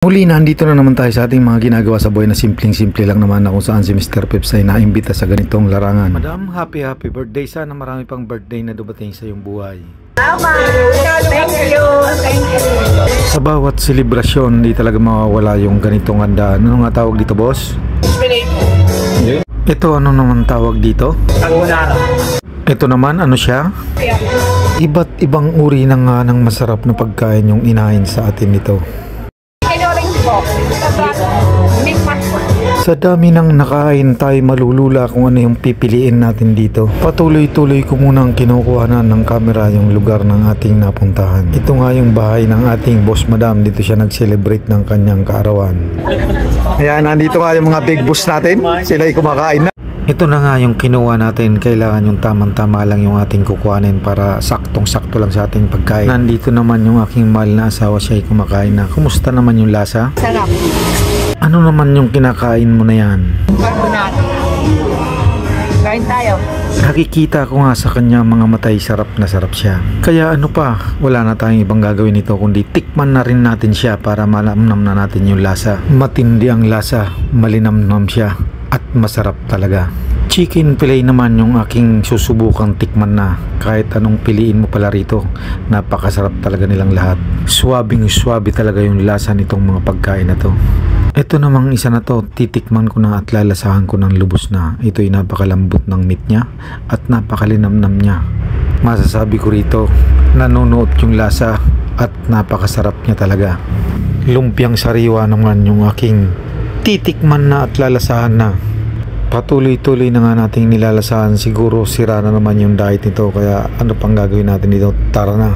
Muli, nandito na naman tayo sa ating mga ginagawa sa buhay na simpleng-simple lang naman na kung saan si Mr. Peps ay naimbita sa ganitong larangan. Madam, happy birthday. Sana marami pang birthday na dumating sa iyong buhay. Tama! Thank you! Thank you! Sa bawat selebrasyon, di talaga mawawala yung ganitong handaan. Ano nga tawag dito, boss? Ito, ano naman tawag dito? Ito naman, ano siya? Iba't ibang uri ng masarap na pagkain yung inahin sa atin nito. Sa dami ng nakain tayo malulula kung ano yung pipiliin natin dito. Patuloy-tuloy ko munang kinukuhanan ng camera yung lugar ng ating napuntahan. Ito nga yung bahay ng ating boss madam. Dito siya nag-celebrate ng kanyang kaarawan. Ayan, nandito nga yung mga big boss natin. Sila ay kumakain na. Ito na nga yung kinuha natin. Kailangan yung tamang-tama lang yung ating kukuhanin para saktong-sakto lang sa ating pagkain. Nandito naman yung aking mahal na asawa, siya ay kumakain na. Kumusta naman yung lasa? Sarap. Ano naman yung kinakain mo na yan? Carbonado. Kain tayo. Nakikita ko nga sa kanya mga matay, sarap na sarap siya. Kaya ano pa, wala na tayong ibang gagawin nito kundi tikman na rin natin siya para malamnam na natin yung lasa. Matindi ang lasa, malinamnam siya at masarap talaga. Chicken fillet naman yung aking susubukang tikman na. Kahit anong piliin mo pala rito, napakasarap talaga nilang lahat. Swabing swabe talaga yung lasa nitong mga pagkain na to. Ito namang isa na to, titikman ko na at lalasahan ko ng lubos na. Ito'y napakalambot ng meat niya at napakalinamnam niya. Masasabi ko rito, nanunuot yung lasa at napakasarap niya talaga. Lumpiang sariwa naman yung aking titikman na at lalasahan na. Patuloy-tuloy na nga nating nilalasahan. Siguro sira na naman yung diet nito, kaya ano pang gagawin natin dito? Tara na.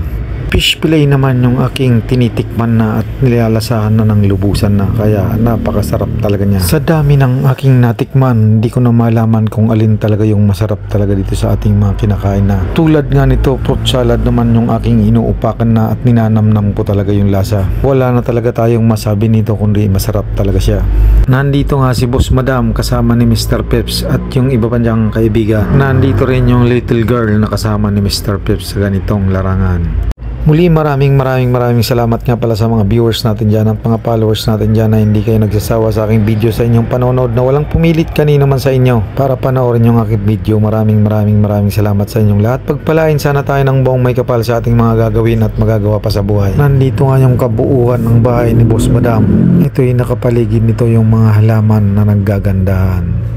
Fish fillet naman yung aking tinitikman na at nilalasahan na ng lubusan na, kaya napakasarap talaga niya. Sa dami ng aking natikman, hindi ko na malaman kung alin talaga yung masarap talaga dito sa ating mga kinakain na. Tulad nga nito, fruit salad naman yung aking inuupakan na at ninanamnam ko talaga yung lasa. Wala na talaga tayong masabi nito kundi masarap talaga siya. Nandito nga si Boss Madam kasama ni Mr. Peps at yung iba pa niyang kaibigan. Nandito rin yung little girl na kasama ni Mr. Peps sa ganitong larangan. Muli, maraming salamat nga pala sa mga viewers natin dyan at mga followers natin dyan na hindi kayo nagsasawa sa aking video, sa inyong panonood na walang pumilit kanino man sa inyo para panoorin yung aking video. Maraming salamat sa inyong lahat. Pagpalain sana tayo ng buong may kapal sa ating mga gagawin at magagawa pa sa buhay. Nandito nga yung kabuuan ng bahay ni Boss Madam. Ito'y nakapaligid nito yung mga halaman na naggagandahan.